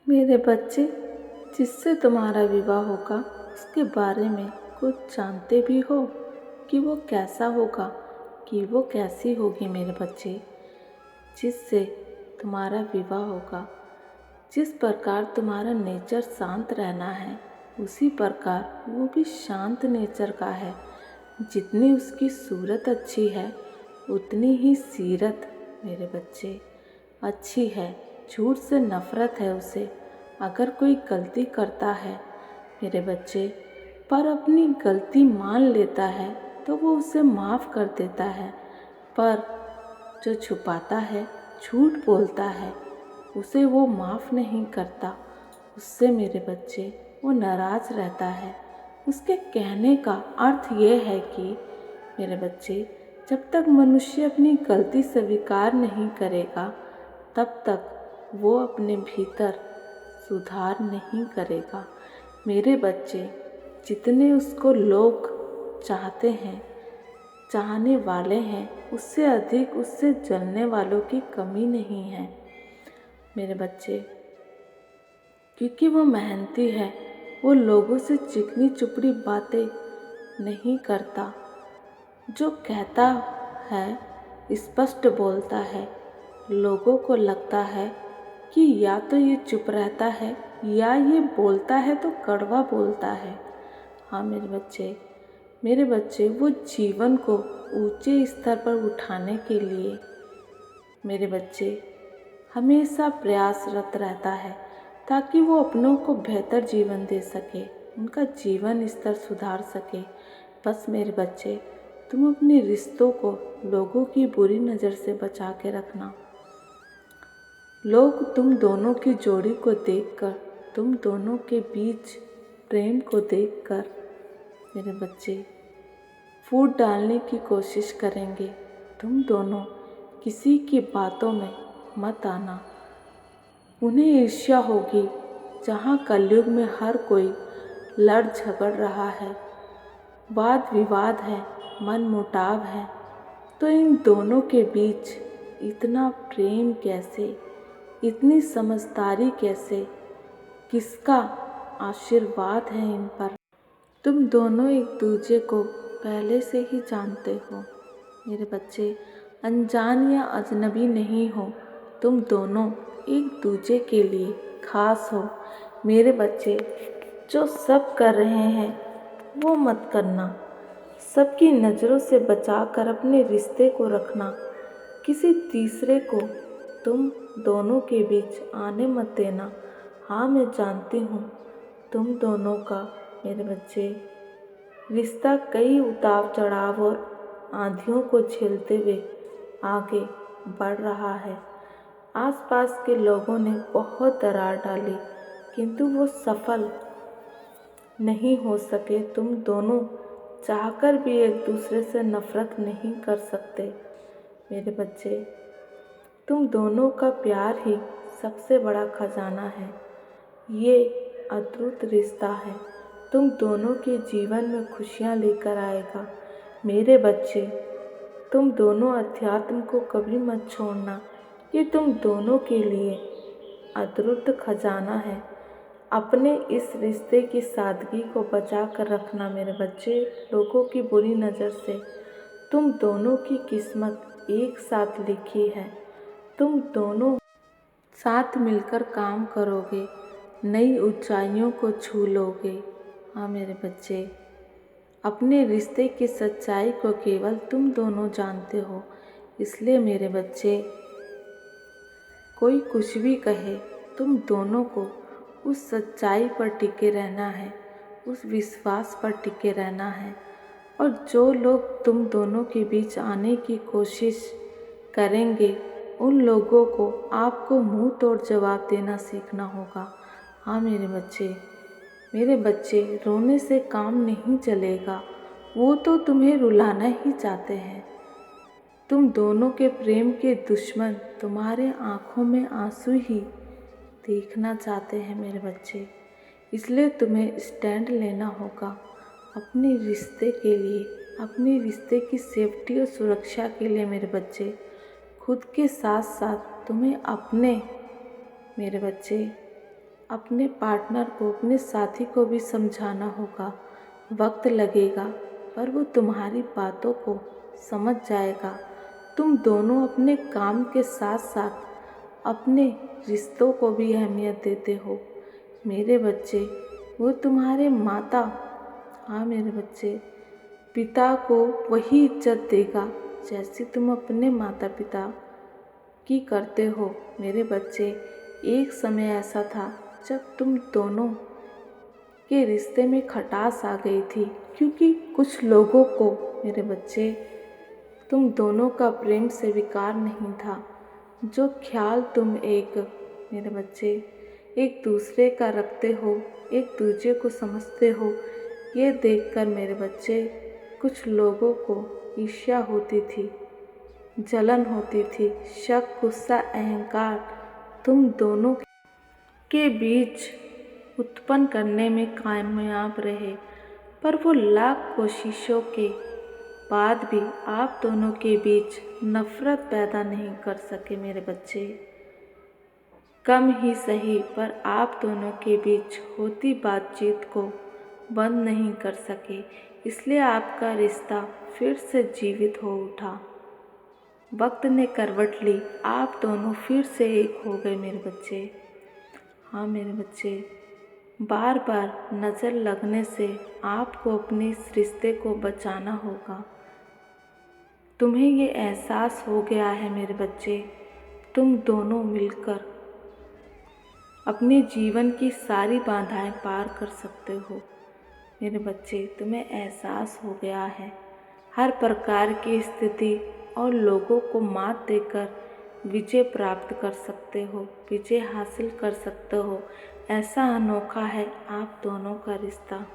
मेरे बच्चे, जिससे तुम्हारा विवाह होगा उसके बारे में कुछ जानते भी हो कि वो कैसा होगा, कि वो कैसी होगी? मेरे बच्चे, जिससे तुम्हारा विवाह होगा, जिस प्रकार तुम्हारा नेचर शांत रहना है उसी प्रकार वो भी शांत नेचर का है। जितनी उसकी सूरत अच्छी है उतनी ही सीरत मेरे बच्चे अच्छी है। झूठ से नफ़रत है उसे। अगर कोई गलती करता है मेरे बच्चे, पर अपनी गलती मान लेता है तो वो उसे माफ़ कर देता है। पर जो छुपाता है, झूठ बोलता है, उसे वो माफ़ नहीं करता। उससे मेरे बच्चे वो नाराज़ रहता है। उसके कहने का अर्थ ये है कि मेरे बच्चे, जब तक मनुष्य अपनी गलती स्वीकार नहीं करेगा तब तक वो अपने भीतर सुधार नहीं करेगा। मेरे बच्चे, जितने उसको लोग चाहते हैं, चाहने वाले हैं, उससे अधिक उससे जलने वालों की कमी नहीं है मेरे बच्चे। क्योंकि वो मेहनती है, वो लोगों से चिकनी चुपड़ी बातें नहीं करता। जो कहता है स्पष्ट बोलता है। लोगों को लगता है कि या तो ये चुप रहता है या ये बोलता है तो कड़वा बोलता है। हाँ मेरे बच्चे, वो जीवन को ऊंचे स्तर पर उठाने के लिए मेरे बच्चे हमेशा प्रयासरत रहता है, ताकि वो अपनों को बेहतर जीवन दे सके, उनका जीवन स्तर सुधार सके। बस मेरे बच्चे, तुम अपने रिश्तों को लोगों की बुरी नज़र से बचा के रखना। लोग तुम दोनों की जोड़ी को देखकर, तुम दोनों के बीच प्रेम को देखकर मेरे बच्चे फूट डालने की कोशिश करेंगे। तुम दोनों किसी की बातों में मत आना। उन्हें ईर्ष्या होगी। जहाँ कलयुग में हर कोई लड़ झगड़ रहा है, वाद विवाद है, मन मुटाव है, तो इन दोनों के बीच इतना प्रेम कैसे, इतनी समझदारी कैसे? किसका आशीर्वाद है इन पर? तुम दोनों एक दूसरे को पहले से ही जानते हो मेरे बच्चे, अनजान या अजनबी नहीं हो। तुम दोनों एक दूसरे के लिए खास हो मेरे बच्चे। जो सब कर रहे हैं वो मत करना। सबकी नज़रों से बचाकर अपने रिश्ते को रखना। किसी तीसरे को तुम दोनों के बीच आने मत देना। हाँ, मैं जानती हूँ तुम दोनों का मेरे बच्चे रिश्ता कई उतार चढ़ाव और आंधियों को झेलते हुए आगे बढ़ रहा है। आसपास के लोगों ने बहुत दरार डाली, किंतु वो सफल नहीं हो सके। तुम दोनों चाहकर भी एक दूसरे से नफरत नहीं कर सकते मेरे बच्चे। तुम दोनों का प्यार ही सबसे बड़ा खजाना है। ये अद्भुत रिश्ता है, तुम दोनों के जीवन में खुशियाँ लेकर आएगा मेरे बच्चे। तुम दोनों अध्यात्म को कभी मत छोड़ना। ये तुम दोनों के लिए अद्भुत खजाना है। अपने इस रिश्ते की सादगी को बचा कर रखना मेरे बच्चे, लोगों की बुरी नज़र से। तुम दोनों की किस्मत एक साथ लिखी है। तुम दोनों साथ मिलकर काम करोगे, नई ऊंचाइयों को छू लोगे। हाँ मेरे बच्चे, अपने रिश्ते की सच्चाई को केवल तुम दोनों जानते हो। इसलिए मेरे बच्चे, कोई कुछ भी कहे, तुम दोनों को उस सच्चाई पर टिके रहना है, उस विश्वास पर टिके रहना है। और जो लोग तुम दोनों के बीच आने की कोशिश करेंगे, उन लोगों को आपको मुंह तोड़ जवाब देना सीखना होगा। हाँ मेरे बच्चे, रोने से काम नहीं चलेगा। वो तो तुम्हें रुलाना ही चाहते हैं। तुम दोनों के प्रेम के दुश्मन तुम्हारे आँखों में आंसू ही देखना चाहते हैं मेरे बच्चे। इसलिए तुम्हें स्टैंड लेना होगा अपने रिश्ते के लिए, अपने रिश्ते की सेफ्टी और सुरक्षा के लिए मेरे बच्चे। खुद के साथ साथ तुम्हें अपने मेरे बच्चे अपने पार्टनर को, अपने साथी को भी समझाना होगा। वक्त लगेगा पर वो तुम्हारी बातों को समझ जाएगा। तुम दोनों अपने काम के साथ साथ अपने रिश्तों को भी अहमियत देते हो मेरे बच्चे। वो तुम्हारे माता, हाँ मेरे बच्चे, पिता को वही इज्जत देगा जैसे तुम अपने माता पिता की करते हो मेरे बच्चे। एक समय ऐसा था जब तुम दोनों के रिश्ते में खटास आ गई थी, क्योंकि कुछ लोगों को मेरे बच्चे तुम दोनों का प्रेम से विकार नहीं था। जो ख्याल तुम मेरे बच्चे एक दूसरे का रखते हो, एक दूसरे को समझते हो, ये देखकर मेरे बच्चे कुछ लोगों को ईर्ष्या होती थी, जलन होती थी, शक, गुस्सा, अहंकार तुम दोनों के बीच उत्पन्न करने में कामयाब रहे। पर वो लाख कोशिशों के बाद भी आप दोनों के बीच नफरत पैदा नहीं कर सके मेरे बच्चे। कम ही सही पर आप दोनों के बीच होती बातचीत को बंद नहीं कर सके, इसलिए आपका रिश्ता फिर से जीवित हो उठा। वक्त ने करवट ली, आप दोनों फिर से एक हो गए मेरे बच्चे। हाँ मेरे बच्चे, बार बार नज़र लगने से आपको अपने इस रिश्ते को बचाना होगा। तुम्हें ये एहसास हो गया है मेरे बच्चे, तुम दोनों मिलकर अपने जीवन की सारी बाधाएं पार कर सकते हो मेरे बच्चे। तुम्हें एहसास हो गया है हर प्रकार की स्थिति और लोगों को मात देकर विजय प्राप्त कर सकते हो, विजय हासिल कर सकते हो। ऐसा अनोखा है आप दोनों का रिश्ता।